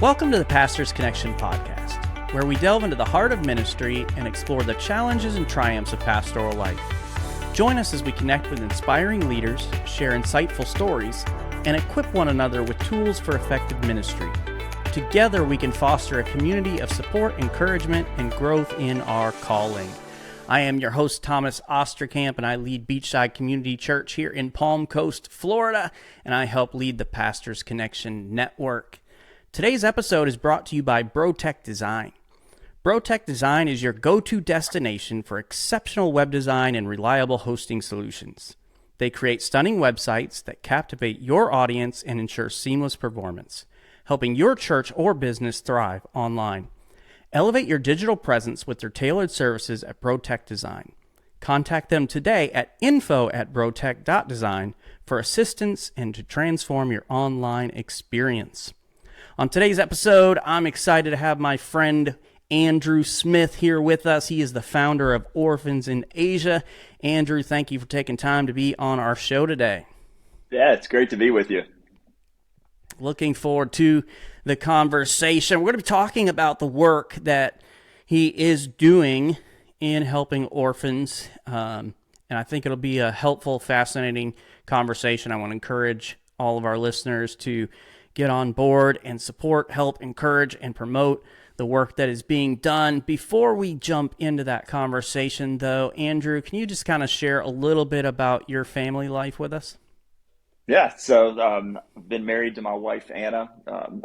Welcome to the Pastor's Connection podcast, where we delve into the heart of ministry and explore the challenges and triumphs of pastoral life. Join us as we connect with inspiring leaders, share insightful stories, and equip one another with tools for effective ministry. Together, we can foster a community of support, encouragement, and growth in our calling. I am your host, Thomas Osterkamp, and I lead Beachside Community Church here in Palm Coast, Florida, and I help lead the Pastor's Connection Network. Today's episode is brought to you by BroTech Design. BroTech Design is your go-to destination for exceptional web design and reliable hosting solutions. They create stunning websites that captivate your audience and ensure seamless performance, helping your church or business thrive online. Elevate your digital presence with their tailored services at BroTech Design. Contact them today at info@brotech.design for assistance and to transform your online experience. On today's episode, I'm excited to have my friend Andrew Smith here with us. He is the founder of Orphans in Asia. Andrew, thank you for taking time to be on our show today. Yeah, it's great to be with you. Looking forward to the conversation. We're going to be talking about the work that he is doing in helping orphans, and I think it'll be a helpful, fascinating conversation. I want to encourage all of our listeners to get on board and support, help, encourage, and promote the work that is being done. Before we jump into that conversation, though, Andrew, can you just kind of share a little bit about your family life with us? Yeah, so I've been married to my wife, Anna,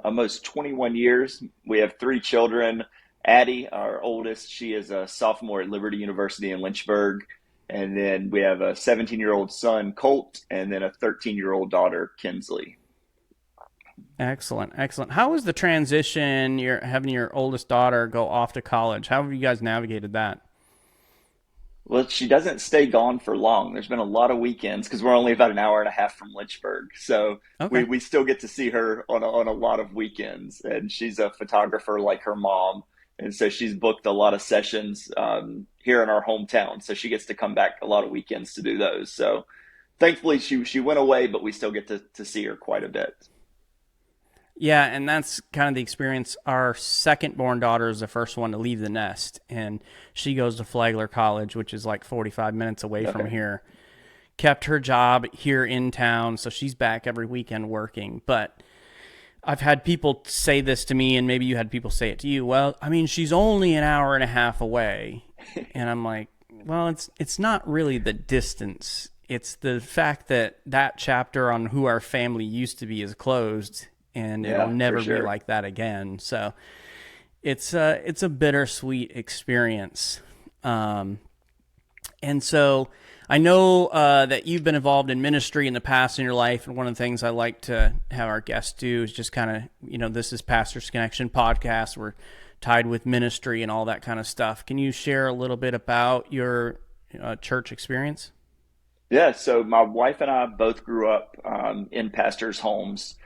almost 21 years. We have three children. Addie, our oldest, she is a sophomore at Liberty University in Lynchburg. And then we have a 17-year-old son, Colt, and then a 13-year-old daughter, Kinsley. Excellent, excellent. How was the transition, having your oldest daughter go off to college? How have you guys navigated that? Well, she doesn't stay gone for long. There's been a lot of weekends because we're only about an hour and a half from Lynchburg. So Okay. we still get to see her on a lot of weekends. And she's a photographer like her mom. And so she's booked a lot of sessions here in our hometown. So she gets to come back a lot of weekends to do those. So thankfully she went away, but we still get to see her quite a bit. Yeah, and that's kind of the experience. Our second-born daughter is the first one to leave the nest, and she goes to Flagler College, which is like 45 minutes away from here. Kept her job here in town, so she's back every weekend working. But I've had people say this to me, and maybe you had people say it to you. Well, I mean, she's only an hour and a half away. And I'm like, well, it's not really the distance. It's the fact that that chapter on who our family used to be is closed, and it'll never be like that again. So it's a bittersweet experience. And so I know that you've been involved in ministry in the past in your life, and one of the things I like to have our guests do is just kind of, this is Pastor's Connection podcast. We're tied with ministry and all that kind of stuff. Can you share a little bit about your church experience? Yeah, so my wife and I both grew up in pastors' homes.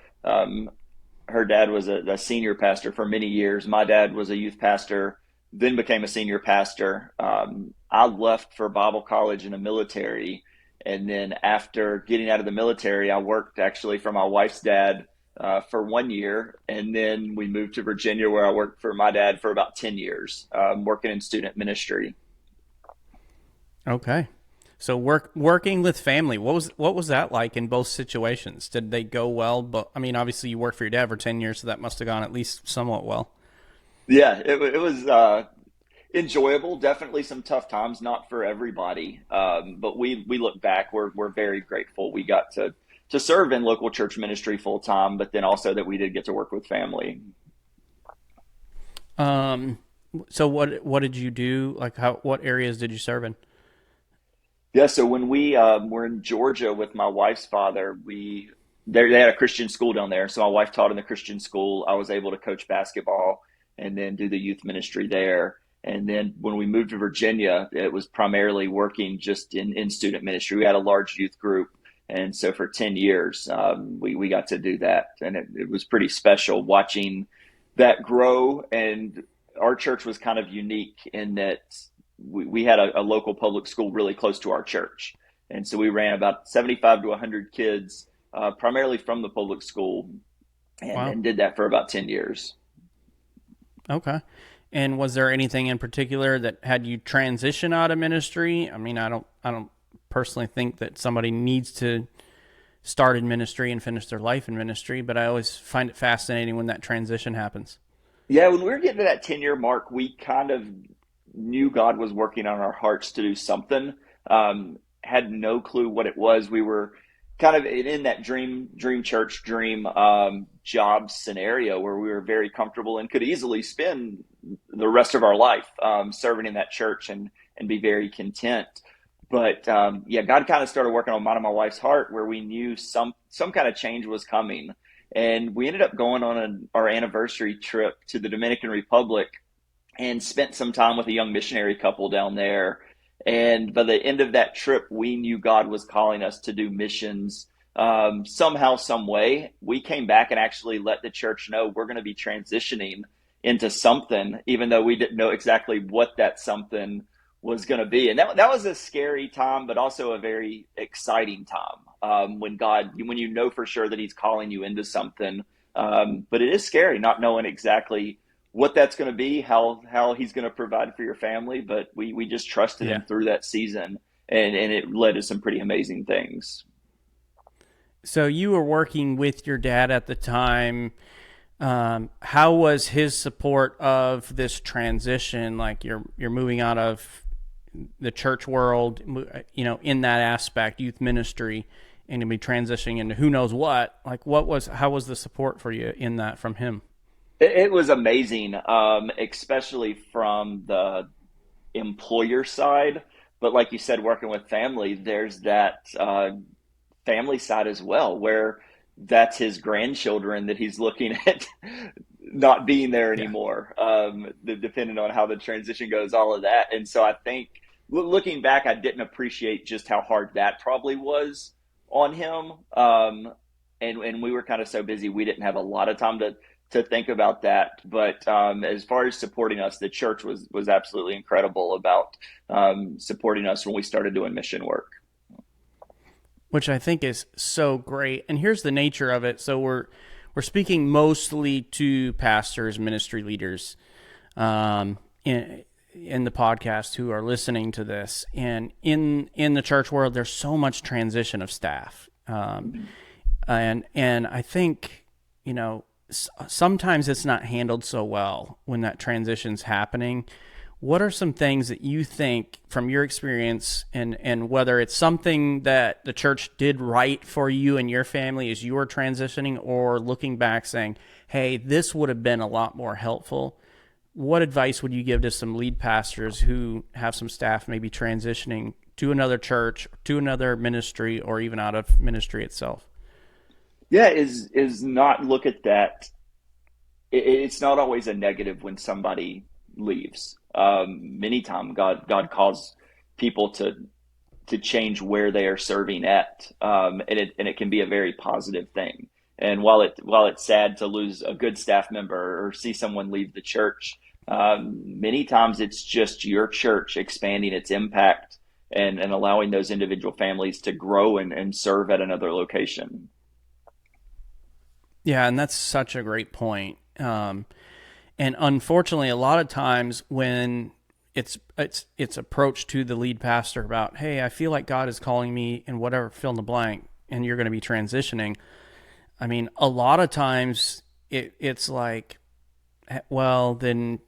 Her dad was a senior pastor for many years. My dad was a youth pastor, then became a senior pastor. I left for Bible college in the military. And then after getting out of the military, I worked actually for my wife's dad for 1 year. And then we moved to Virginia, where I worked for my dad for about 10 years, working in student ministry. Okay. So working with family, what was that like in both situations? Did they go well? But I mean, obviously you worked for your dad for 10 years, so that must have gone at least somewhat well. Yeah, it was enjoyable. Definitely some tough times, not for everybody. But we look back, we're very grateful we got to serve in local church ministry full time, but then also that we did get to work with family. So what did you do? Like what areas did you serve in? Yeah, so when we were in Georgia with my wife's father, they had a Christian school down there. So my wife taught in the Christian school. I was able to coach basketball and then do the youth ministry there. And then when we moved to Virginia, it was primarily working just in student ministry. We had a large youth group. And so for 10 years, we got to do that. And it was pretty special watching that grow. And our church was kind of unique in that we had a local public school really close to our church. And so we ran about 75 to 100 kids, primarily from the public school, and did that for about 10 years. Okay. And was there anything in particular that had you transition out of ministry? I mean, I don't personally think that somebody needs to start in ministry and finish their life in ministry, but I always find it fascinating when that transition happens. Yeah, when we were getting to that 10-year mark, we kind of knew God was working on our hearts to do something. Had no clue what it was. We were kind of in that dream church, dream job scenario where we were very comfortable and could easily spend the rest of our life serving in that church and be very content. But yeah, God kind of started working on mine and my wife's heart where we knew some kind of change was coming. And we ended up going on our anniversary trip to the Dominican Republic and spent some time with a young missionary couple down there. And by the end of that trip, we knew God was calling us to do missions somehow, some way. We came back and actually let the church know we're going to be transitioning into something, even though we didn't know exactly what that something was going to be. And that was a scary time, but also a very exciting time when you know for sure that He's calling you into something. But it is scary not knowing exactly what that's going to be, how He's going to provide for your family. But we just trusted Yeah. Him through that season, and it led to some pretty amazing things. So you were working with your dad at the time. How was his support of this transition? Like you're moving out of the church world, in that aspect, youth ministry, and to be transitioning into who knows what. Like, how was the support for you in that from him? It was amazing, especially from the employer side. But like you said, working with family, there's that family side as well, where that's his grandchildren that he's looking at not being there Yeah. anymore, depending on how the transition goes, all of that. And so I think looking back, I didn't appreciate just how hard that probably was on him. And we were kind of so busy, we didn't have a lot of time to think about that. But as far as supporting us, the church was absolutely incredible about supporting us when we started doing mission work. Which I think is so great. And here's the nature of it. So we're speaking mostly to pastors, ministry leaders, in the podcast who are listening to this. And in the church world, there's so much transition of staff, and I think sometimes it's not handled so well when that transition's happening. What are some things that you think from your experience, and whether it's something that the church did right for you and your family as you were transitioning, or looking back saying, hey, this would have been a lot more helpful? What advice would you give to some lead pastors who have some staff maybe transitioning to another church, to another ministry, or even out of ministry itself? Yeah, is not look at that. It's not always a negative when somebody leaves. Many times God calls people to change where they are serving at, and it can be a very positive thing. And while it's sad to lose a good staff member or see someone leave the church, many times it's just your church expanding its impact and allowing those individual families to grow and serve at another location. Yeah, and that's such a great point. And unfortunately, a lot of times when it's approached to the lead pastor about, hey, I feel like God is calling me in whatever, fill in the blank, and you're going to be transitioning. I mean, a lot of times it's like, well, then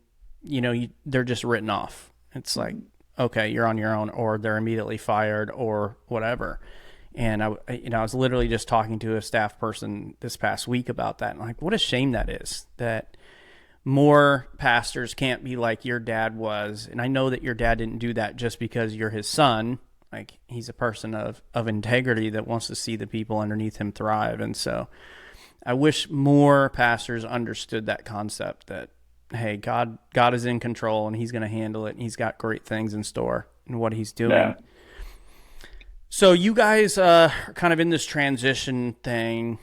they're just written off. It's like, okay, you're on your own, or they're immediately fired, or whatever. And I was literally just talking to a staff person this past week about that. And like, what a shame that is, that more pastors can't be like your dad was. And I know that your dad didn't do that just because you're his son. Like, he's a person of integrity that wants to see the people underneath him thrive. And so I wish more pastors understood that concept, that, hey, God is in control and He's going to handle it. And He's got great things in store in what He's doing. Yeah. So you guys are kind of in this transition thing.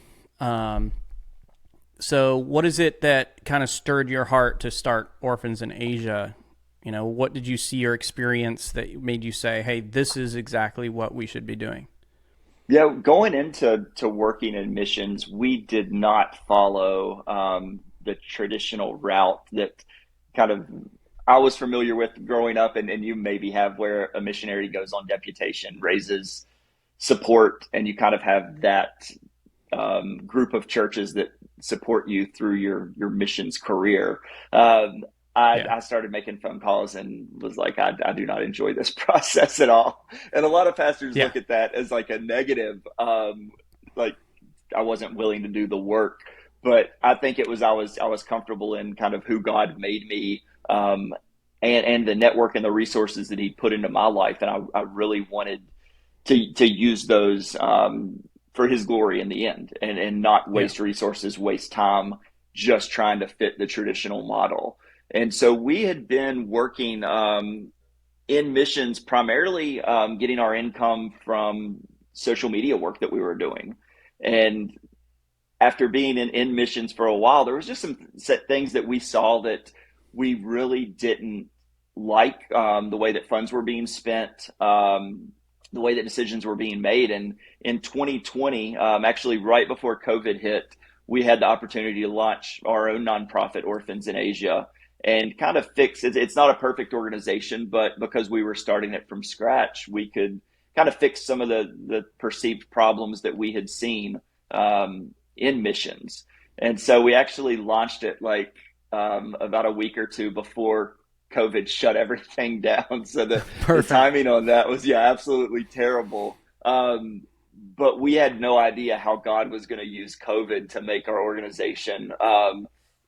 So what is it that kind of stirred your heart to start Orphans in Asia? What did you see or experience that made you say, hey, this is exactly what we should be doing? Yeah, going into working in missions, we did not follow the traditional route that kind of I was familiar with growing up, and you maybe have, where a missionary goes on deputation, raises support, and you kind of have that group of churches that support you through your missions career. Um, Yeah. I started making phone calls and was like, I do not enjoy this process at all. And a lot of pastors Yeah. look at that as like a negative, like I wasn't willing to do the work. But I think it was I was comfortable in kind of who God made me, and the network and the resources that He put into my life, and I really wanted to use those for His glory in the end, and not Yeah. waste resources, waste time, just trying to fit the traditional model. And so we had been working in missions, primarily getting our income from social media work that we were doing. And after being in missions for a while, there was just some set things that we saw that we really didn't like, the way that funds were being spent, the way that decisions were being made. And in 2020, actually right before COVID hit, we had the opportunity to launch our own nonprofit, Orphans in Asia, and kind of fix it. It's not a perfect organization, but because we were starting it from scratch, we could kind of fix some of the perceived problems that we had seen in missions. And so we actually launched it like about a week or two before COVID shut everything down. So the Perfect. timing on that was, yeah, absolutely terrible. But we had no idea how God was going to use COVID to make our organization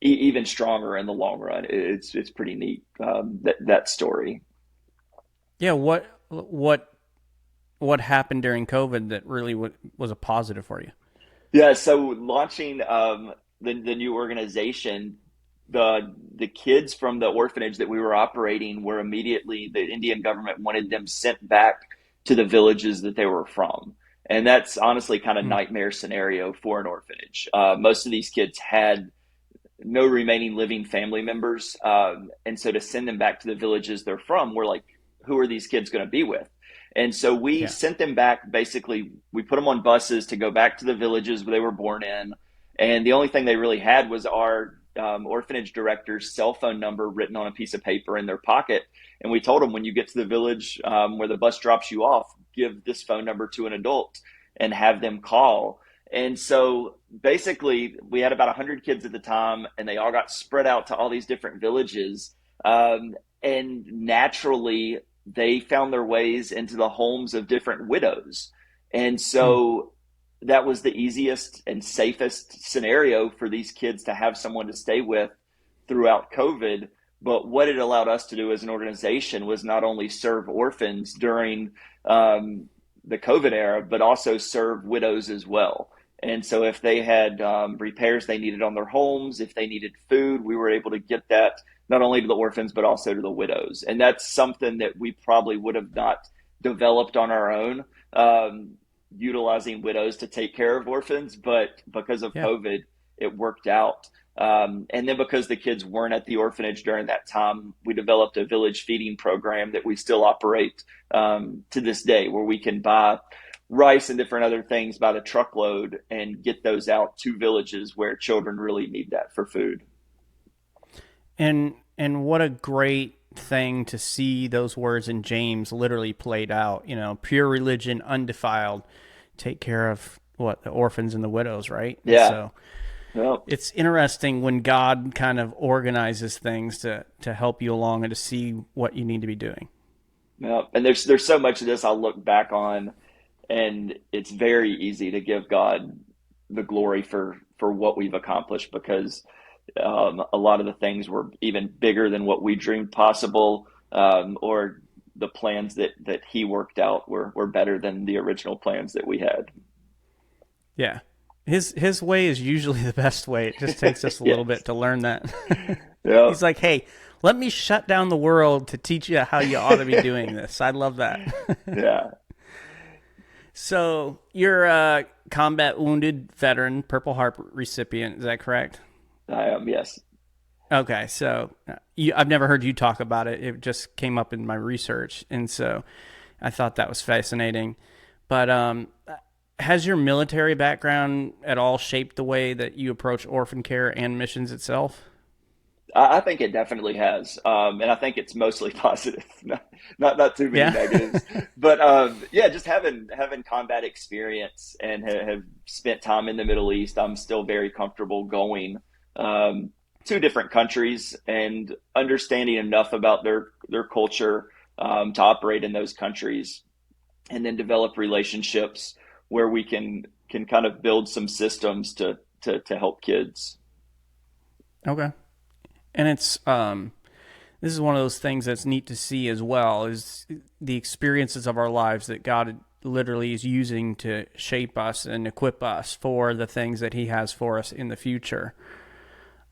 even stronger in the long run. It's pretty neat, that story. Yeah. What happened during COVID that really was a positive for you? Yeah, so launching the new organization, the kids from the orphanage that we were operating were immediately, the Indian government wanted them sent back to the villages that they were from. And that's honestly kind of Mm. nightmare scenario for an orphanage. Most of these kids had no remaining living family members. And so to send them back to the villages they're from, we're like, who are these kids going to be with? And so we Yeah. sent them back. Basically, we put them on buses to go back to the villages where they were born in. And the only thing they really had was our orphanage director's cell phone number written on a piece of paper in their pocket. And we told them, when you get to the village where the bus drops you off, give this phone number to an adult and have them call. And so basically, we had about 100 kids at the time, and they all got spread out to all these different villages. And naturally, they found their ways into the homes of different widows. And Mm. so that was the easiest and safest scenario for these kids to have someone to stay with throughout COVID. But what it allowed us to do as an organization was not only serve orphans during the COVID era, but also serve widows as well. And so if they had repairs they needed on their homes, if they needed food, we were able to get that not only to the orphans, but also to the widows. And that's something that we probably would have not developed on our own, utilizing widows to take care of orphans. But because of Yeah. COVID, it worked out. And then because the kids weren't at the orphanage during that time, we developed a village feeding program that we still operate to this day, where we can buy rice and different other things by the truckload and get those out to villages where children really need that for food. And what a great thing to see those words in James literally played out. Pure religion, undefiled, take care of what the orphans and the widows, right? And Yeah. so Well, it's interesting when God kind of organizes things to help you along and to see what you need to be doing. yeah. And there's so much of this I'll look back on, and it's very easy to give God the glory for what we've accomplished, because a lot of the things were even bigger than what we dreamed possible, or the plans that He worked out were better than the original plans that we had. Yeah. His way is usually the best way. It just takes us a little bit Yes. to learn that. Yeah. He's like, "Hey, let me shut down the world to teach you how you ought to be doing this." I love that. Yeah. So, you're a combat wounded veteran, Purple Heart recipient, is that correct? I am. Yes. Okay, so I've never heard you talk about it. It just came up in my research, and so I thought that was fascinating. But has your military background at all shaped the way that you approach orphan care and missions itself? I think it definitely has, and I think it's mostly positive, not too many Yeah. negatives. But yeah, just having combat experience and have spent time in the Middle East, I'm still very comfortable going um, to different countries and understanding enough about their culture to operate in those countries, and then develop relationships where we can kind of build some systems to help kids. Okay. And this is one of those things that's neat to see as well, is the experiences of our lives that God literally is using to shape us and equip us for the things that he has for us in the future.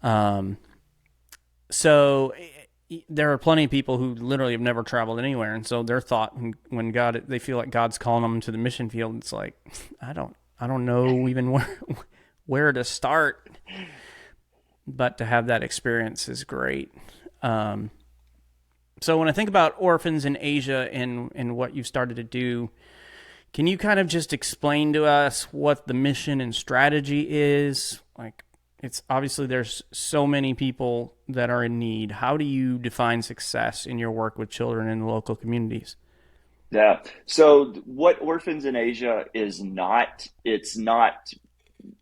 Um, so there are plenty of people who literally have never traveled anywhere, and so their thought when God, they feel like God's calling them to the mission field, it's like, I don't know even where to start, but to have that experience is great. Um, so when I think about Orphans in Asia and what you've started to do, can you kind of just explain to us what the mission and strategy is? Like, it's obviously there's so many people that are in need. How do you define success in your work with children in the local communities? Yeah. So what Orphans in Asia is not, it's not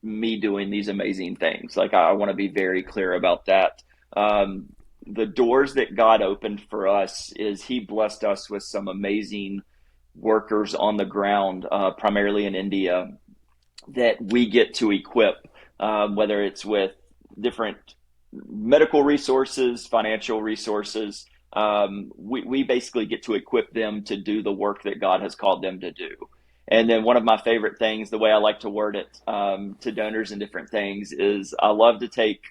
me doing these amazing things. Like I want to be very clear about that. Um, the doors that God opened for us is He blessed us with some amazing workers on the ground, primarily in India, that we get to equip, whether it's with different medical resources, financial resources. We basically get to equip them to do the work that God has called them to do. And then one of my favorite things, the way I like to word it to donors and different things, is I love to take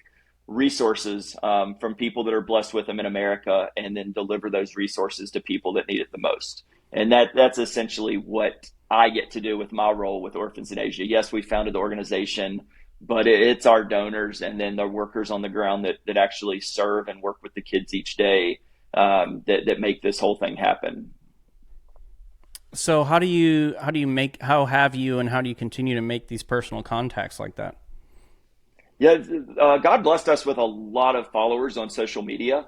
resources from people that are blessed with them in America and then deliver those resources to people that need it the most. And that's essentially what I get to do with my role with Orphans in Asia. Yes, we founded the organization, but it's our donors and then the workers on the ground that actually serve and work with the kids each day that make this whole thing happen. So how have you and how do you continue to make these personal contacts like that? Yeah, God blessed us with a lot of followers on social media.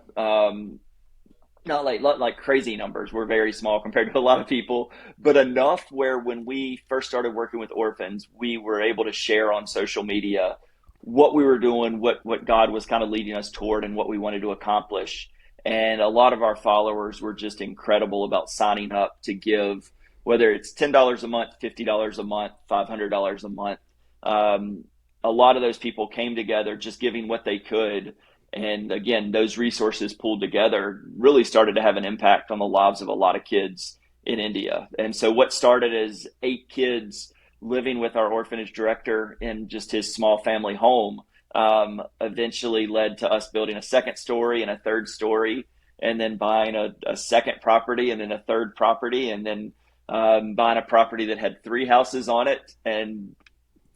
Not like crazy numbers. We're very small compared to a lot of people, but enough where when we first started working with orphans, we were able to share on social media what we were doing, what God was kind of leading us toward, and what we wanted to accomplish. And a lot of our followers were just incredible about signing up to give, whether it's $10 a month, $50 a month, $500 a month. Um, a lot of those people came together just giving what they could, and again, those resources pulled together really started to have an impact on the lives of a lot of kids in India. And so, what started as 8 kids living with our orphanage director in just his small family home eventually led to us building a second story and a third story, and then buying a second property and then a third property, and then buying a property that had 3 houses on it. And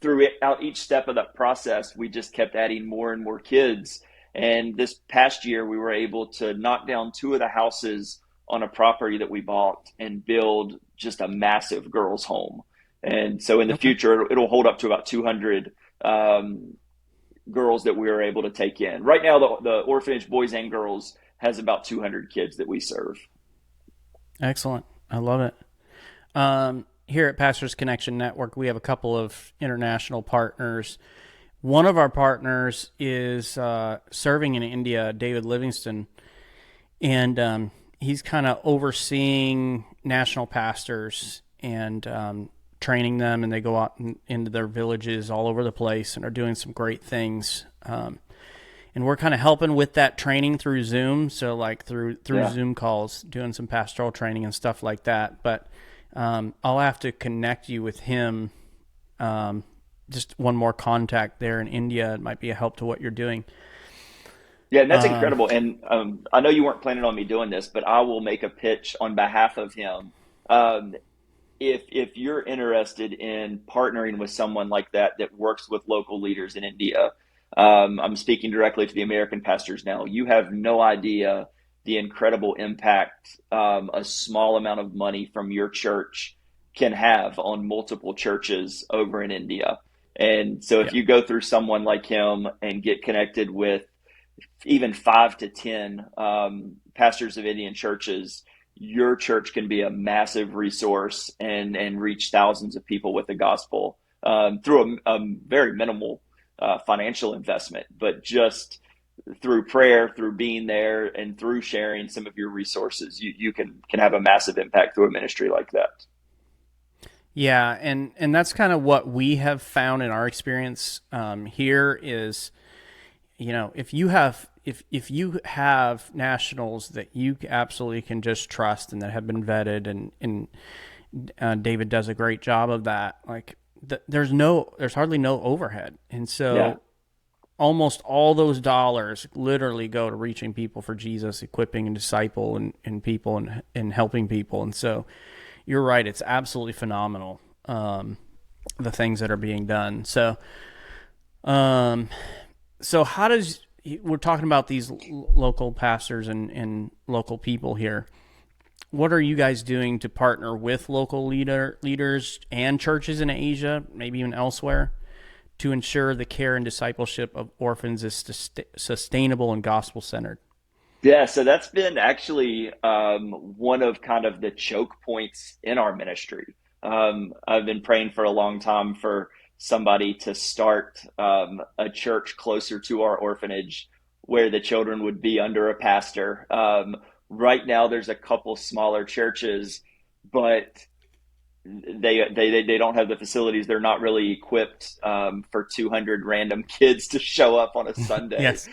throughout each step of that process, we just kept adding more and more kids. And this past year, we were able to knock down 2 of the houses on a property that we bought and build just a massive girls' home. And so in the Okay. future, it'll hold up to about 200 um, girls that we were able to take in. Right now, the orphanage, boys and girls, has about 200 kids that we serve. Excellent. I love it. Here at Pastors Connection Network, we have a couple of international partners. One of our partners is serving in India, David Livingston, and he's kind of overseeing national pastors and training them, and they go out into their villages all over the place and are doing some great things. And we're kind of helping with that training through Zoom, so like through Yeah. Zoom calls, doing some pastoral training and stuff like that. But I'll have to connect you with him. Just one more contact there in India. It might be a help to what you're doing. Yeah, and that's Um, incredible. And I know you weren't planning on me doing this, but I will make a pitch on behalf of him. Um, if you're interested in partnering with someone like that works with local leaders in India, I'm speaking directly to the American pastors now. You have no idea the incredible impact a small amount of money from your church can have on multiple churches over in India. And so if yeah. you go through someone like him and get connected with even 5 to 10 pastors of Indian churches, your church can be a massive resource and reach thousands of people with the gospel through a very minimal financial investment, but just through prayer, through being there, and through sharing some of your resources, you can have a massive impact through a ministry like that. Yeah, and that's kind of what we have found in our experience here is, if you have nationals that you absolutely can just trust and that have been vetted, and David does a great job of that. Like there's hardly no overhead, and Yeah. so almost all those dollars literally go to reaching people for Jesus, equipping and disciple and people and helping people. And so you're right, it's absolutely phenomenal, the things that are being done. Um, so how does we're talking about these local pastors and local people here. What are you guys doing to partner with local leaders and churches in Asia, maybe even elsewhere, to ensure the care and discipleship of orphans is sustainable and gospel centered? Yeah, so that's been actually one of kind of the choke points in our ministry. I've been praying for a long time for somebody to start a church closer to our orphanage where the children would be under a pastor. Right now, there's a couple smaller churches, but they don't have the facilities. They're not really equipped for 200 random kids to show up on a Sunday. Yes.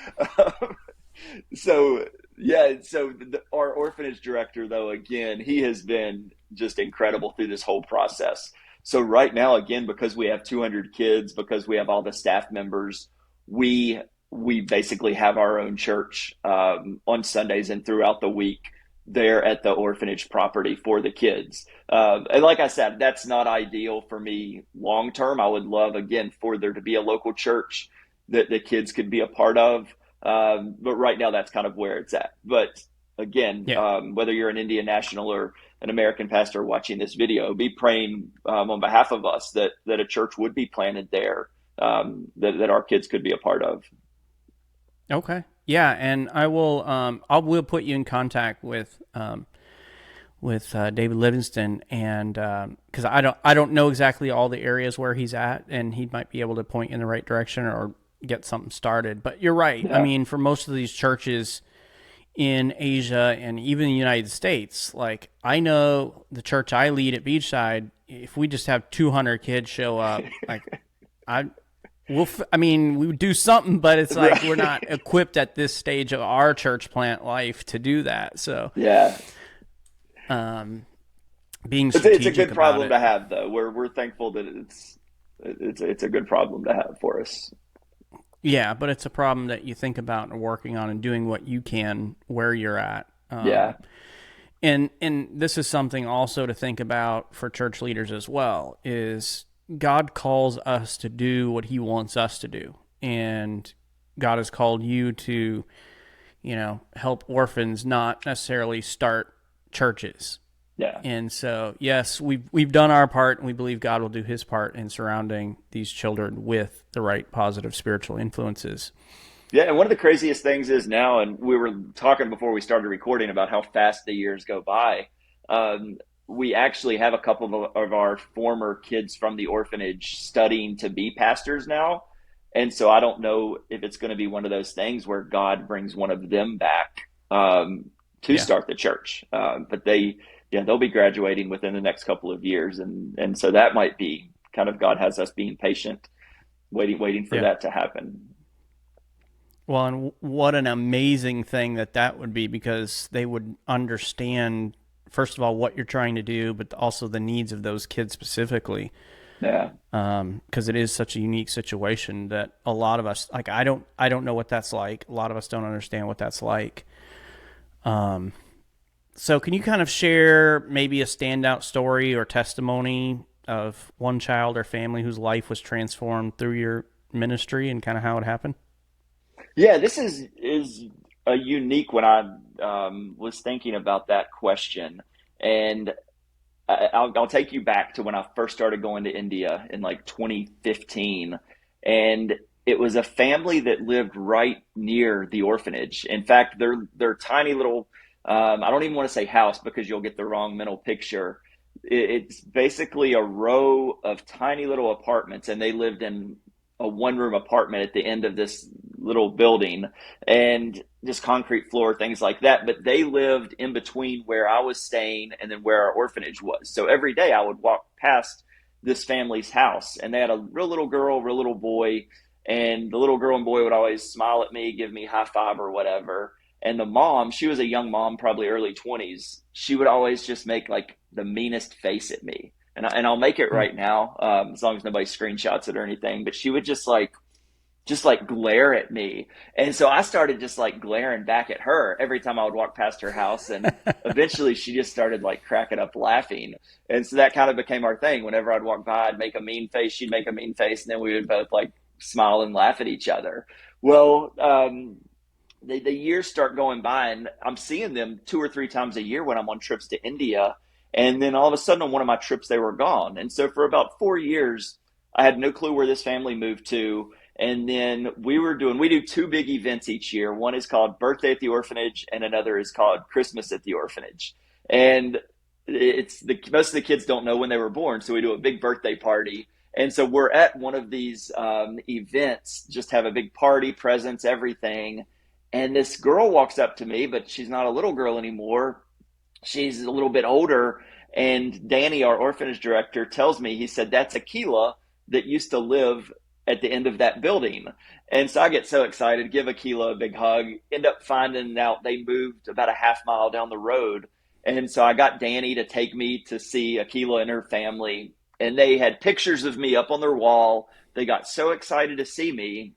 So yeah, so our orphanage director, though, again, he has been just incredible through this whole process. So right now, again, because we have 200 kids, because we have all the staff members, we we basically have our own church on Sundays and throughout the week there at the orphanage property for the kids. And like I said, that's not ideal for me long term. I would love, again, for there to be a local church that the kids could be a part of. But right now, that's kind of where it's at. But again, Yeah. whether you're an Indian national or an American pastor watching this video, be praying on behalf of us that a church would be planted there, that our kids could be a part of. Okay. Yeah, and I will put you in contact with David Livingston, and because I don't know exactly all the areas where he's at, and he might be able to point in the right direction or get something started. But you're right. I Yeah. mean, for most of these churches in Asia and even the United States, like I know the church I lead at Beachside, if we just have 200 kids show up, like I I mean, we would do something, but it's like we're not Right. equipped at this stage of our church plant life to do that. So, Yeah. um, being It's a strategic good about problem it. to have, though. We're thankful that it's a good problem to have for us. Yeah, but it's a problem that you think about and working on and doing what you can where you're at. Yeah. And this is something also to think about for church leaders as well, is God calls us to do what he wants us to do. And God has called you to, help orphans, not necessarily start churches. Yeah. And so, yes, we've done our part, and we believe God will do his part in surrounding these children with the right positive spiritual influences. Yeah, and one of the craziest things is now, and we were talking before we started recording about how fast the years go by. Um, we actually have a couple of our former kids from the orphanage studying to be pastors now. And so I don't know if it's going to be one of those things where God brings one of them back to Yeah. start the church. But yeah, they'll be graduating within the next couple of years, and so that might be kind of God has us being patient, waiting for Yeah. that to happen. Well, and what an amazing thing that would be, because they would understand, first of all, what you're trying to do, but also the needs of those kids specifically. Yeah. Because it is such a unique situation that a lot of us, like, I don't know what that's like. A lot of us don't understand what that's like. Um, so can you kind of share maybe a standout story or testimony of one child or family whose life was transformed through your ministry and kind of how it happened? Yeah, this is a unique when I was thinking about that question, and I'll take you back to when I first started going to India in like 2015, and it was a family that lived right near the orphanage. In fact, their tiny little I don't even want to say house because you'll get the wrong mental picture. It's basically a row of tiny little apartments, and they lived in a one room apartment at the end of this little building, and just concrete floor, things like that. But they lived in between where I was staying and then where our orphanage was. So every day I would walk past this family's house, and they had a real little girl, real little boy, and the little girl and boy would always smile at me, give me high five or whatever. And the mom, she was a young mom, probably early 20s. She would always just make like the meanest face at me. And I'll make it Hmm. right now, as long as nobody screenshots it or anything. But she would just like glare at me. And so I started just like glaring back at her every time I would walk past her house. And eventually she just started like cracking up laughing. And so that kind of became our thing. Whenever I'd walk by, I'd make a mean face, she'd make a mean face, and then we would both like smile and laugh at each other. Well, the years start going by, and I'm seeing them 2 or 3 times a year when I'm on trips to India. And then all of a sudden, on one of my trips, they were gone. And so for about 4 years, I had no clue where this family moved to. And then we do two big events each year. One is called Birthday at the Orphanage, and another is called Christmas at the Orphanage. And most of the kids don't know when they were born, so we do a big birthday party. And so we're at one of these events, just have a big party, presents, everything. And this girl walks up to me, but she's not a little girl anymore. She's a little bit older. And Danny, our orphanage director, tells me, he said, that's Aquila that used to live at the end of that building. And so I get so excited, give Aquila a big hug, end up finding out they moved about a half mile down the road. And so I got Danny to take me to see Aquila and her family. And they had pictures of me up on their wall. They got so excited to see me.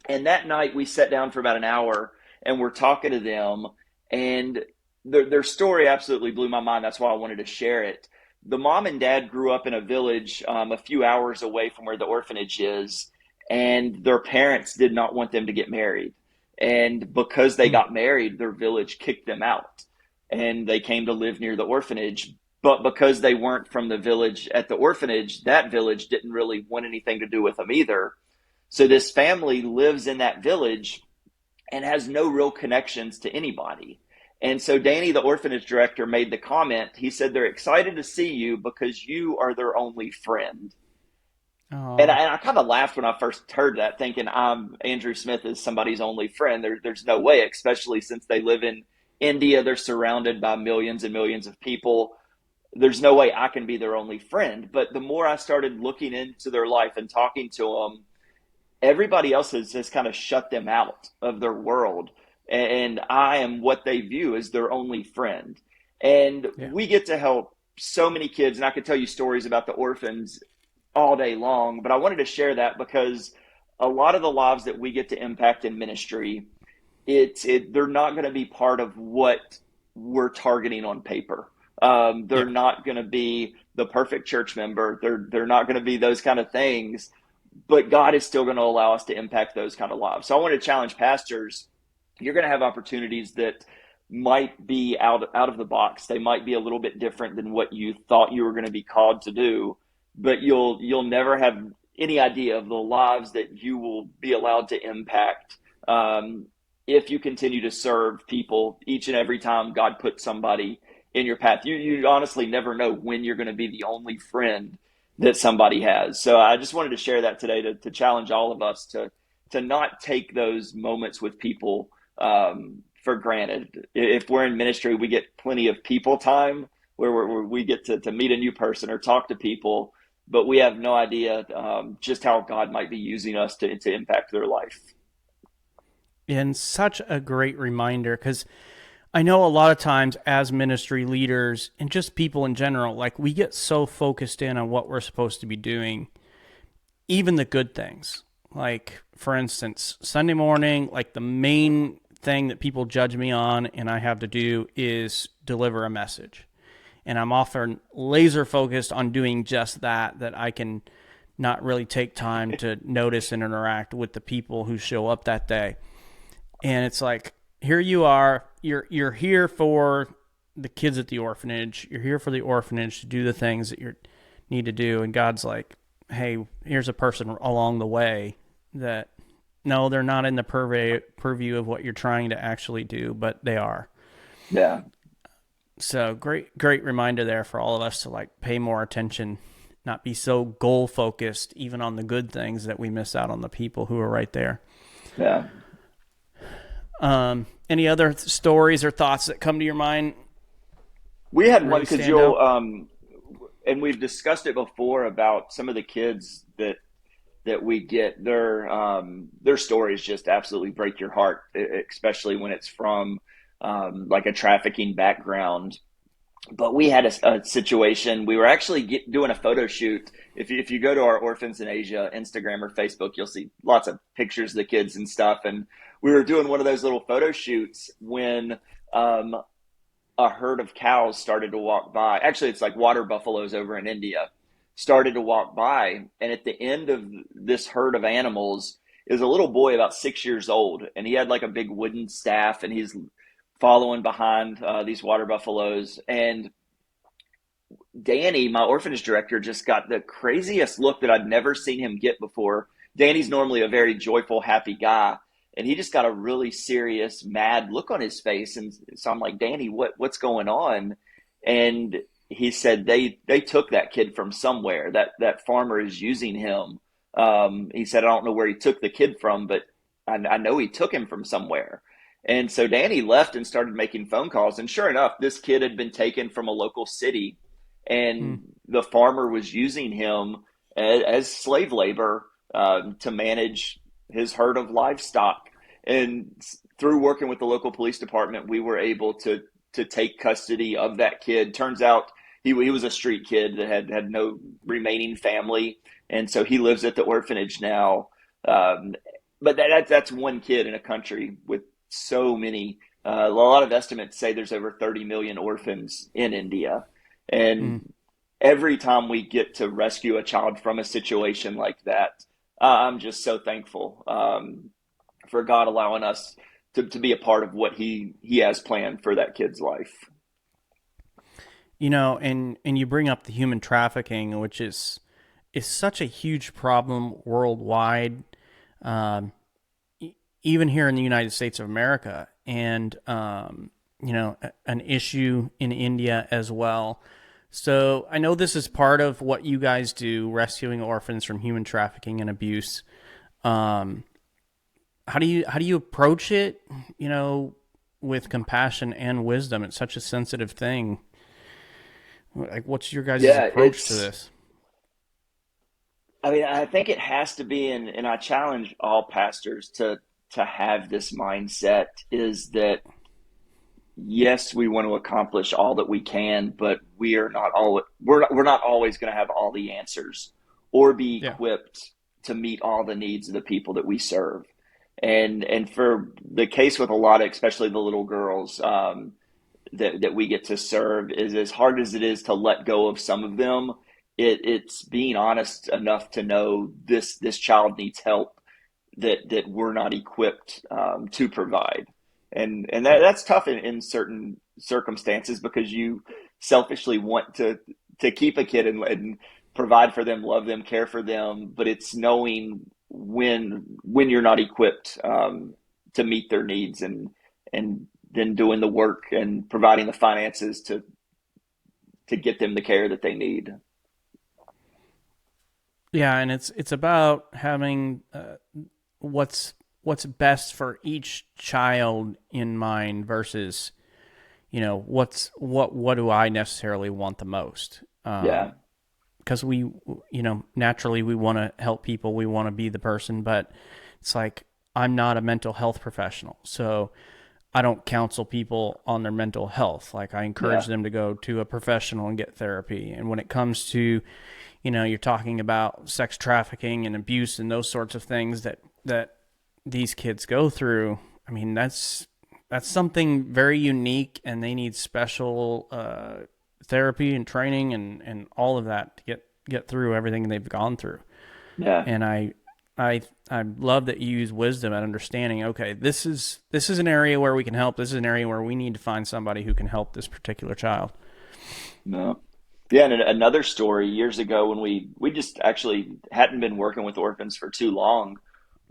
And that night we sat down for about an hour and we're talking to them. And their story absolutely blew my mind. That's why I wanted to share it. The mom and dad grew up in a village a few hours away from where the orphanage is, and their parents did not want them to get married. And because they Hmm. got married, their village kicked them out, and they came to live near the orphanage. But because they weren't from the village at the orphanage, that village didn't really want anything to do with them either. So this family lives in that village and has no real connections to anybody. And so Danny, the orphanage director, made the comment. He said, they're excited to see you because you are their only friend. And Oh, I kind of laughed when I first heard that, thinking Andrew Smith is somebody's only friend. There's no way, especially since they live in India. They're surrounded by millions and millions of people. There's no way I can be their only friend. But the more I started looking into their life and talking to them, everybody else has kind of shut them out of their world. And I am what they view as their only friend. And yeah. we get to help so many kids. And I could tell you stories about the orphans all day long, but I wanted to share that because a lot of the lives that we get to impact in ministry, they're not going to be part of what we're targeting on paper. They're Yeah. not going to be the perfect church member. They're not going to be those kind of things, but God is still going to allow us to impact those kind of lives. So I want to challenge pastors. You're going to have opportunities that might be out of the box. They might be a little bit different than what you thought you were going to be called to do, but you'll never have any idea of the lives that you will be allowed to impact if you continue to serve people each and every time God puts somebody in your path. You honestly never know when you're going to be the only friend that somebody has. So I just wanted to share that today to challenge all of us to not take those moments with people for granted. If we're in ministry, we get plenty of people time where we get to meet a new person or talk to people, but we have no idea just how God might be using us to impact their life. And such a great reminder because I know a lot of times as ministry leaders and just people in general, like we get so focused in on what we're supposed to be doing, even the good things. Like, for instance, Sunday morning, like the main thing that people judge me on and I have to do is deliver a message. And I'm often laser focused on doing just that, that I can not really take time to notice and interact with the people who show up that day. And it's like, here you are, you're here for the kids at the orphanage, you're here for the orphanage to do the things that you need to do, and God's like, hey, here's a person along the way that no, they're not in the purview of what you're trying to actually do, but they are. Yeah. So great reminder there for all of us to like pay more attention, not be so goal focused, even on the good things, that we miss out on the people who are right there. Yeah. Any other stories or thoughts that come to your mind We had one really because stand out? and we've discussed it before about some of the kids that we get. Their stories just absolutely break your heart, especially when it's from like a trafficking background. But we had a situation. We were actually doing a photo shoot. If you go to our Orphans in Asia Instagram or Facebook, you'll see lots of pictures of the kids and stuff. And we were doing one of those little photo shoots when um, a herd of cows started to walk by. Actually, it's like water buffaloes over in India started to walk by. And at the end of this herd of animals is a little boy about 6 years old. And he had like a big wooden staff and he's following behind these water buffaloes. And Danny, my orphanage director, just got the craziest look that I'd never seen him get before. Danny's normally a very joyful, happy guy, and he just got a really serious, mad look on his face. And so I'm like, Danny, what's going on? And he said they took that kid from somewhere. That farmer is using him. He said, I don't know where he took the kid from, but I know he took him from somewhere. And so Danny left and started making phone calls. And sure enough, this kid had been taken from a local city, Hmm. and the farmer was using him as slave labor to manage his herd of livestock. And through working with the local police department, we were able to take custody of that kid. Turns out he was a street kid that had no remaining family, and so he lives at the orphanage now. Um, but that's one kid in a country with so many. A lot of estimates say there's over 30 million orphans in India, Hmm. and every time we get to rescue a child from a situation like that, I'm just so thankful for God allowing us to be a part of what He has planned for that kid's life. And you bring up the human trafficking, which is such a huge problem worldwide, um, even here in the United States of America, and an issue in India as well. So I know this is part of what you guys do, rescuing orphans from human trafficking and abuse. Um, how do you approach it? You know, with compassion and wisdom. It's such a sensitive thing. Like, what's your guys' Yeah, approach to this? I mean, I think it has to be, and I challenge all pastors to have this mindset is that yes, we want to accomplish all that we can, but we're not always going to have all the answers or be Yeah. equipped to meet all the needs of the people that we serve. And for the case with a lot of, especially the little girls that we get to serve, is as hard as it is to let go of some of them. It's being honest enough to know this child needs help that we're not equipped to provide, and that's tough in certain circumstances because you selfishly want to keep a kid and provide for them, love them, care for them, but it's knowing when you're not equipped to meet their needs, and then doing the work and providing the finances to get them the care that they need. Yeah, and it's about having what's what's best for each child in mind versus what do I necessarily want the most. Yeah, Because we naturally we want to help people, we want to be the person, but it's like I'm not a mental health professional, so I don't counsel people on their mental health. Like, I encourage yeah, them to go to a professional and get therapy. And when it comes to, you're talking about sex trafficking and abuse and those sorts of things that these kids go through, I mean, that's something very unique, and they need special therapy and training and all of that to get through everything they've gone through. yeah. And I love that you use wisdom and understanding. Okay, this is an area where we can help. This is an area where we need to find somebody who can help this particular child. No. Yeah, and another story years ago when we just actually hadn't been working with orphans for too long.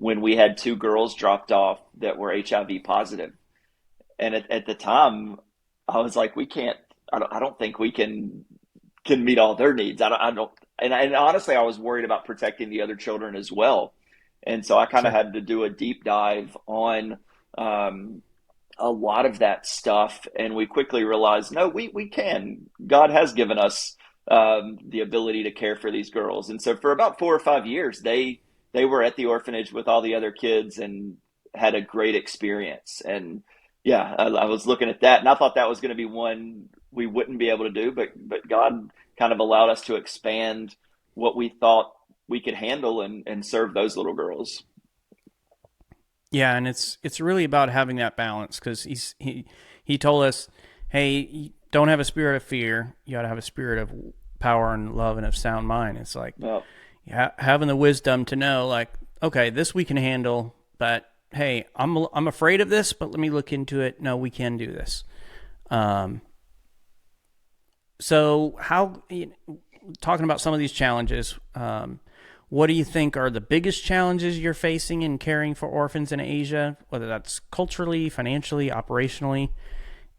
when we had two girls dropped off that were HIV positive. And at the time, I was like, we can't. I don't think we can meet all their needs. I don't. And honestly, I was worried about protecting the other children as well. And so I kind of Sure. had to do a deep dive on um, a lot of that stuff, and we quickly realized, no, we can. God has given us the ability to care for these girls, and so for about 4 or 5 years, they were at the orphanage with all the other kids and had a great experience. And yeah, I was looking at that, and I thought that was going to be one we wouldn't be able to do, but God kind of allowed us to expand what we thought we could handle and serve those little girls. Yeah, and it's really about having that balance because he told us, hey, don't have a spirit of fear. You got to have a spirit of power and love and of sound mind. It's like, Well, yeah, having the wisdom to know, like, okay, this we can handle, but hey, I'm afraid of this, but let me look into it. No, we can do this. Um, so how talking about some of these challenges, what do you think are the biggest challenges you're facing in caring for orphans in Asia, whether that's culturally, financially, operationally,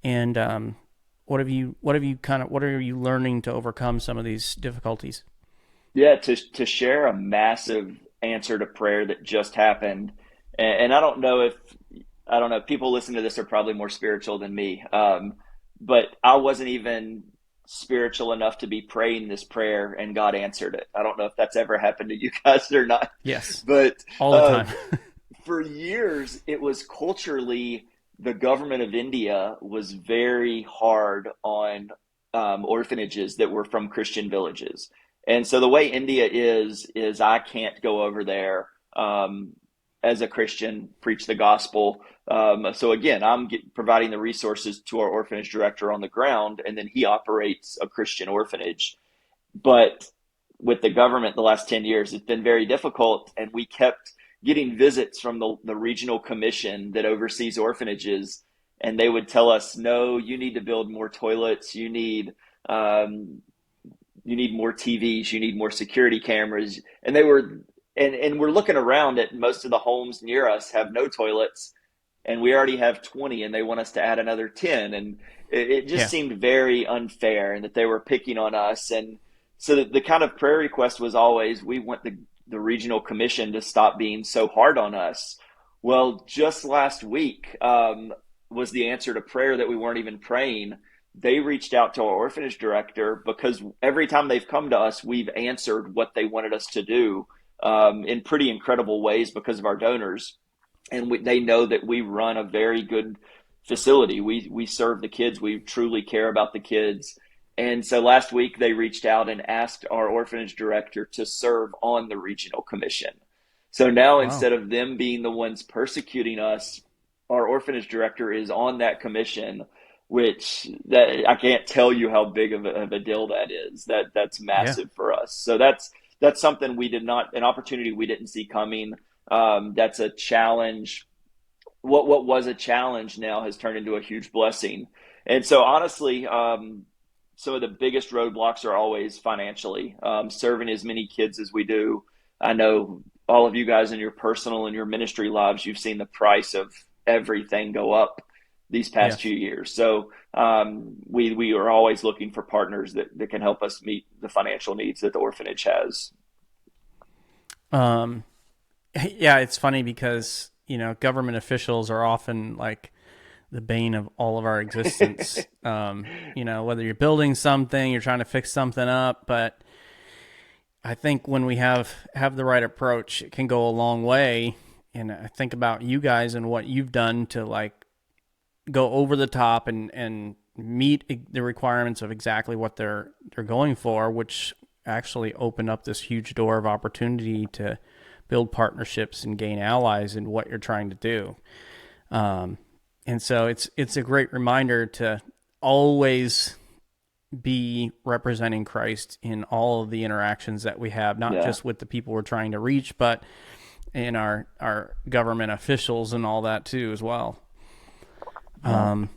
and what are you learning to overcome some of these difficulties? yeah, to share a massive answer to prayer that just happened, and I don't know. People listening to this are probably more spiritual than me, but I wasn't even spiritual enough to be praying this prayer, and God answered it. I don't know if that's ever happened to you guys or not, Yes, but all the time. um, for years it was culturally the government of India was very hard on orphanages that were from Christian villages. And so the way India is I can't go over there as a Christian preach the gospel. So again, providing the resources to our orphanage director on the ground, and then he operates a Christian orphanage. But with the government the last 10 years, it's been very difficult. And we kept getting visits from the regional commission that oversees orphanages. And they would tell us, no, you need to build more toilets. Um, you need more TVs. You need more security cameras. And we're looking around at most of the homes near us have no toilets, and we already have 20, and they want us to add another 10. And it just Yeah, seemed very unfair, and that they were picking on us. And so the kind of prayer request was always, we want the regional commission to stop being so hard on us. Well, just last week was the answer to prayer that we weren't even praying. They reached out to our orphanage director because every time they've come to us, we've answered what they wanted us to do in pretty incredible ways because of our donors. And they know that we run a very good facility. We serve the kids. We truly care about the kids. And so last week they reached out and asked our orphanage director to serve on the regional commission. So now wow. instead of them being the ones persecuting us, our orphanage director is on that commission, which that I can't tell you how big of a deal that is. That's Yeah, massive for us. So that's something we did not an opportunity we didn't see coming. That's a challenge. What was a challenge now has turned into a huge blessing. And so honestly, some of the biggest roadblocks are always financially. Serving as many kids as we do, I know all of you guys in your personal and your ministry lives, you've seen the price of everything go up these past yes. few years. So we are always looking for partners that can help us meet the financial needs that the orphanage has. Um, yeah, it's funny because government officials are often like the bane of all of our existence. Whether you're building something, you're trying to fix something up, but I think when we have the right approach, it can go a long way. And I think about you guys and what you've done to like go over the top and meet the requirements of exactly what they're going for, which actually opened up this huge door of opportunity to build partnerships and gain allies in what you're trying to do. Um, and so it's a great reminder to always be representing Christ in all of the interactions that we have, not Yeah. just with the people we're trying to reach, but in our government officials and all that too as well. Yeah. Um,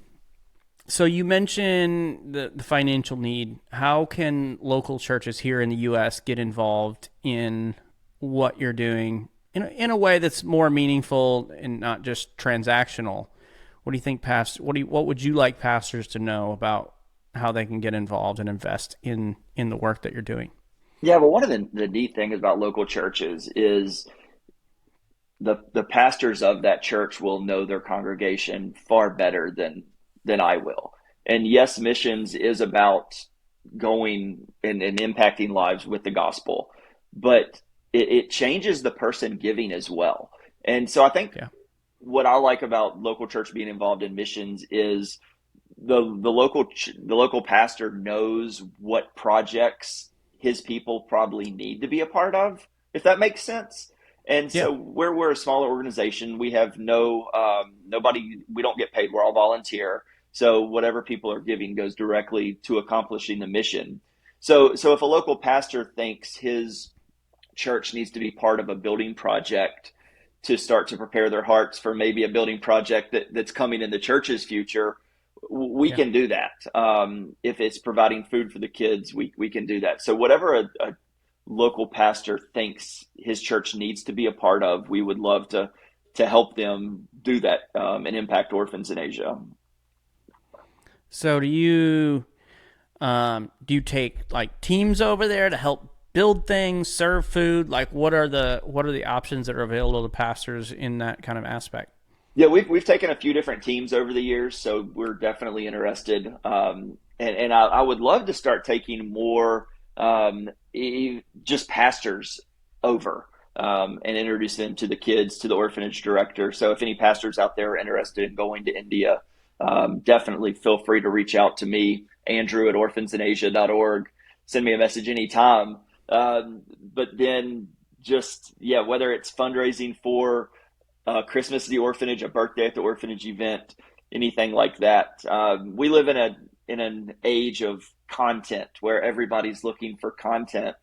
so you mentioned the financial need. How can local churches here in the U.S. get involved in what you're doing in a way that's more meaningful and not just transactional. What do you think, what would you like pastors to know about how they can get involved and invest in the work that you're doing? Yeah, well, one of the neat things about local churches is the pastors of that church will know their congregation far better than I will. And yes, missions is about going and impacting lives with the gospel, but it changes the person giving as well. And so I think Yeah. what I like about local church being involved in missions is the local pastor knows what projects his people probably need to be a part of, if that makes sense. And Yeah. so where we're a smaller organization, we have nobody, we don't get paid. We're all volunteer. So whatever people are giving goes directly to accomplishing the mission. So if a local pastor thinks his church needs to be part of a building project to start to prepare their hearts for maybe a building project that's coming in the church's future, we Yeah. can do that. If it's providing food for the kids, we can do that. So whatever a local pastor thinks his church needs to be a part of, we would love to help them do that and impact orphans in Asia. So do you take like teams over there to help build things, serve food? Like what are the options that are available to pastors in that kind of aspect? Yeah, we've taken a few different teams over the years, so we're definitely interested. And I would love to start taking more just pastors over and introduce them to the kids, to the orphanage director. So if any pastors out there are interested in going to India, definitely feel free to reach out to me, Andrew at orphansinasia.org. Send me a message anytime. But then just, yeah, whether it's fundraising for Christmas at the orphanage, a birthday at the orphanage event, anything like that. We live in an age of content where everybody's looking for content,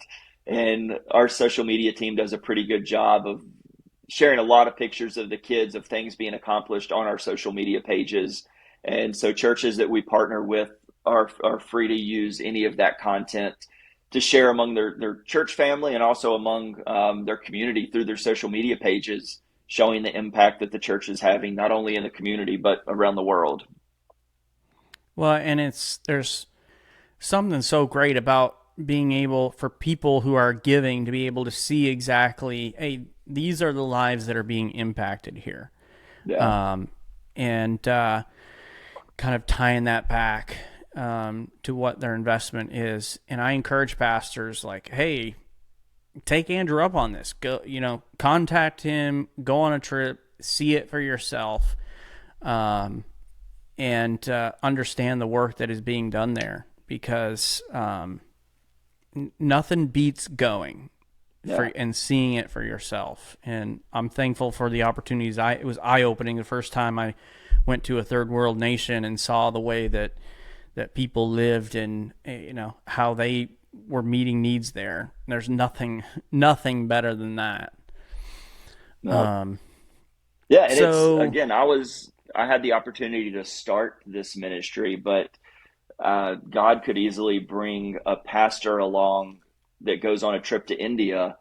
and our social media team does a pretty good job of sharing a lot of pictures of the kids of things being accomplished on our social media pages. And so churches that we partner with are free to use any of that content to share among their church family and also among their community through their social media pages, showing the impact that the church is having, not only in the community, but around the world. Well, and there's something so great about being able for people who are giving to be able to see exactly, hey, these are the lives that are being impacted here. Yeah. And kind of tying that back to what their investment is. And I encourage pastors like, hey, take Andrew up on this. Go, contact him, go on a trip, see it for yourself, and understand the work that is being done there, because nothing beats going Yeah. and seeing it for yourself. And I'm thankful for the opportunities. It was eye-opening the first time I went to a third world nation and saw the way that people lived and how they were meeting needs there. There's nothing better than that. No. Yeah, and it's So again, I had the opportunity to start this ministry, but God could easily bring a pastor along that goes on a trip to India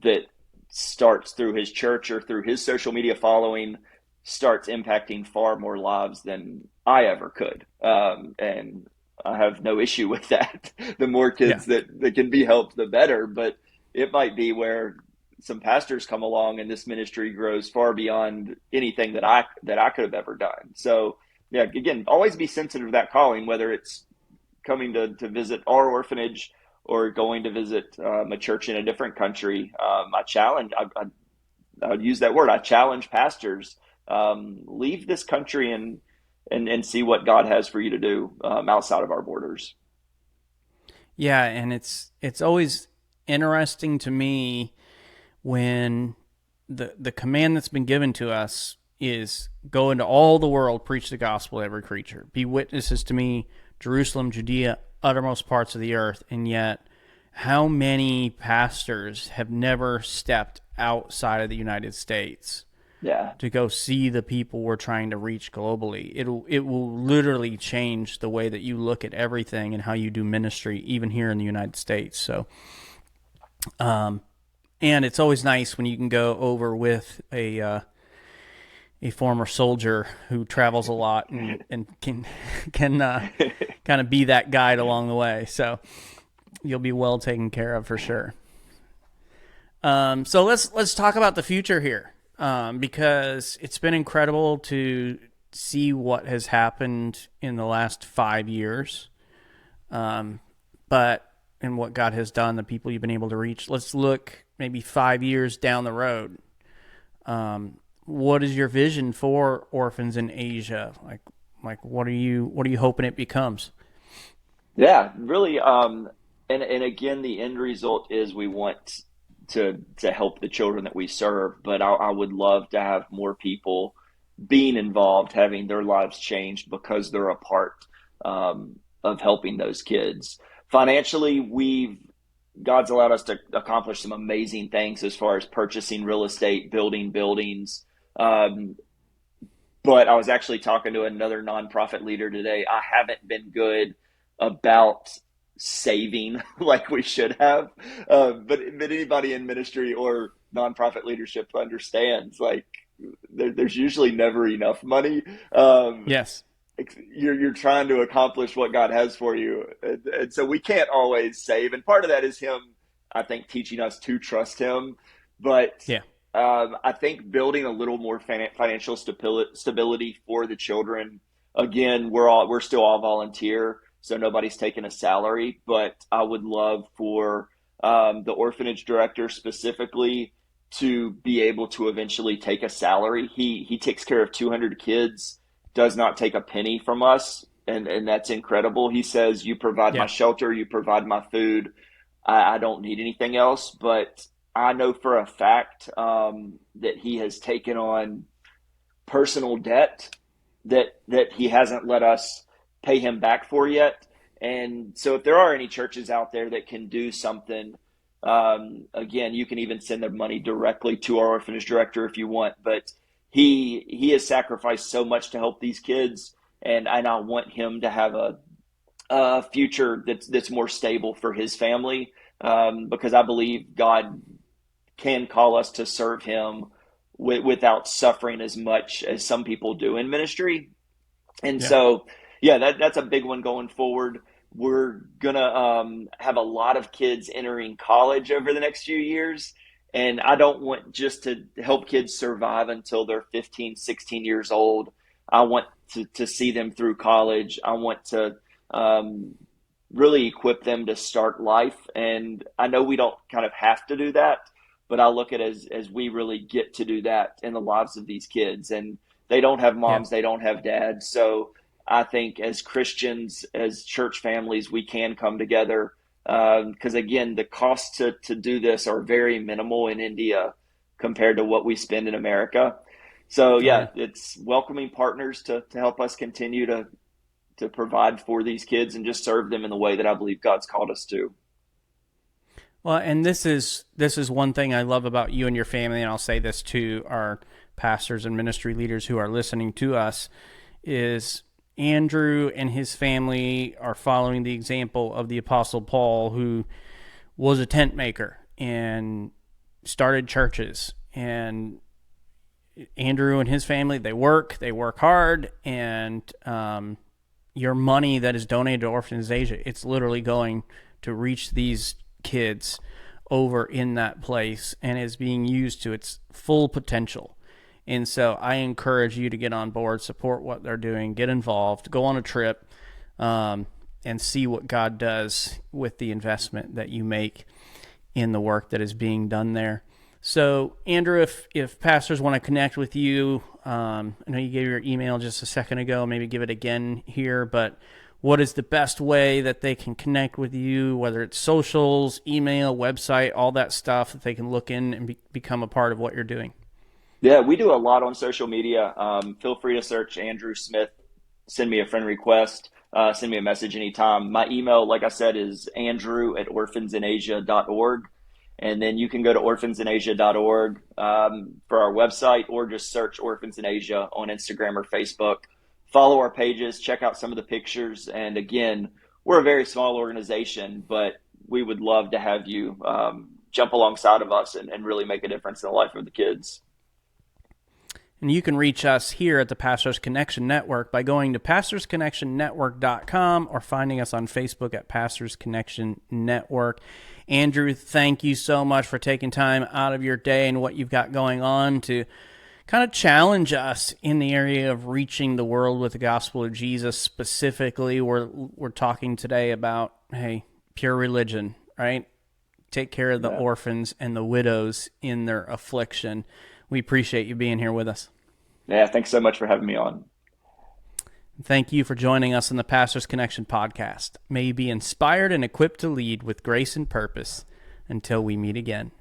that starts through his church or through his social media following, starts impacting far more lives than I ever could. And I have no issue with that. The more yeah, kids that can be helped, the better. But it might be where some pastors come along and this ministry grows far beyond anything that I could have ever done. So yeah, again, always be sensitive to that calling, whether it's coming to visit our orphanage or going to visit a church in a different country. I would use that word. I challenge pastors, leave this country and see what God has for you to do outside of our borders. yeah, and it's always interesting to me when the command that's been given to us is go into all the world, preach the gospel to every creature, be witnesses to me, Jerusalem, Judea, uttermost parts of the earth. And yet, how many pastors have never stepped outside of the United States Yeah. to go see the people we're trying to reach globally? It will literally change the way that you look at everything and how you do ministry, even here in the United States. So, And it's always nice when you can go over with a former soldier who travels a lot and can kind of be that guide along the way. So you'll be well taken care of for sure. So let's talk about the future here, because it's been incredible to see what has happened in the last 5 years, but and what God has done, the people you've been able to reach. Let's look maybe 5 years down the road. What is your vision for Orphans in Asia? Like what are you hoping it becomes? Yeah, really. And again, the end result is we want to help the children that we serve, but I would love to have more people being involved, having their lives changed because they're a part of helping those kids. Financially, God's allowed us to accomplish some amazing things as far as purchasing real estate, building buildings. Um, but I was actually talking to another nonprofit leader today. I haven't been good about saving like we should have. But anybody in ministry or nonprofit leadership understands like there's usually never enough money. Um, Yes. you're trying to accomplish what God has for you, and so we can't always save. And part of that is Him, I think, teaching us to trust Him. But Yeah. I think building a little more financial stability for the children. Again, we're still all volunteer, so nobody's taking a salary. But I would love for the orphanage director specifically to be able to eventually take a salary. He takes care of 200 kids, does not take a penny from us, and that's incredible. He says, "You provide my Yeah. shelter, you provide my food. I don't need anything else." But I know for a fact that he has taken on personal debt that he hasn't let us pay him back for yet. And so, if there are any churches out there that can do something, again, you can even send their money directly to our orphanage director if you want. But he has sacrificed so much to help these kids, and I want him to have a future that's more stable for his family, because I believe God can call us to serve Him without suffering as much as some people do in ministry. And Yeah. so, yeah, that's a big one going forward. We're gonna have a lot of kids entering college over the next few years. And I don't want just to help kids survive until they're 15, 16 years old. I want to see them through college. I want to um, really equip them to start life. And I know we don't kind of have to do that, but I look at it as we really get to do that in the lives of these kids. And they don't have Yeah. moms, they don't have dads. So I think as Christians, as church families, we can come together, because again, the costs to do this are very minimal in India compared to what we spend in America. So Oh yeah, yeah. it's welcoming partners to help us continue to provide for these kids and just serve them in the way that I believe God's called us to. Well, and this is one thing I love about you and your family, and I'll say this to our pastors and ministry leaders who are listening to us, is Andrew and his family are following the example of the Apostle Paul, who was a tent maker and started churches. And Andrew and his family, they work hard, and your money that is donated to Orphans in Asia, it's literally going to reach these kids over in that place and is being used to its full potential. And so I encourage you to get on board, support what they're doing, get involved, go on a trip, and see what God does with the investment that you make in the work that is being done there. So, Andrew, if pastors want to connect with you, I know you gave your email just a second ago, maybe give it again here, but what is the best way that they can connect with you, whether it's socials, email, website, all that stuff that they can look in and become a part of what you're doing? Yeah, we do a lot on social media. Feel free to search Andrew Smith, send me a friend request, send me a message anytime. My email, like I said, is andrew@orphansinasia.org. And then you can go to orphansinasia.org for our website, or just search Orphans in Asia on Instagram or Facebook. Follow our pages, check out some of the pictures. And again, we're a very small organization, but we would love to have you jump alongside of us and really make a difference in the life of the kids. And you can reach us here at the Pastors Connection Network by going to pastorsconnectionnetwork.com or finding us on Facebook at Pastors Connection Network. Andrew, thank you so much for taking time out of your day and what you've got going on to kind of challenge us in the area of reaching the world with the gospel of Jesus. Specifically, we're talking today about, hey, pure religion, right? Take care of the orphans and the widows in their affliction. We appreciate you being here with us. Yeah, thanks so much for having me on. Thank you for joining us on the Pastors Connection podcast. May you be inspired and equipped to lead with grace and purpose. Until we meet again.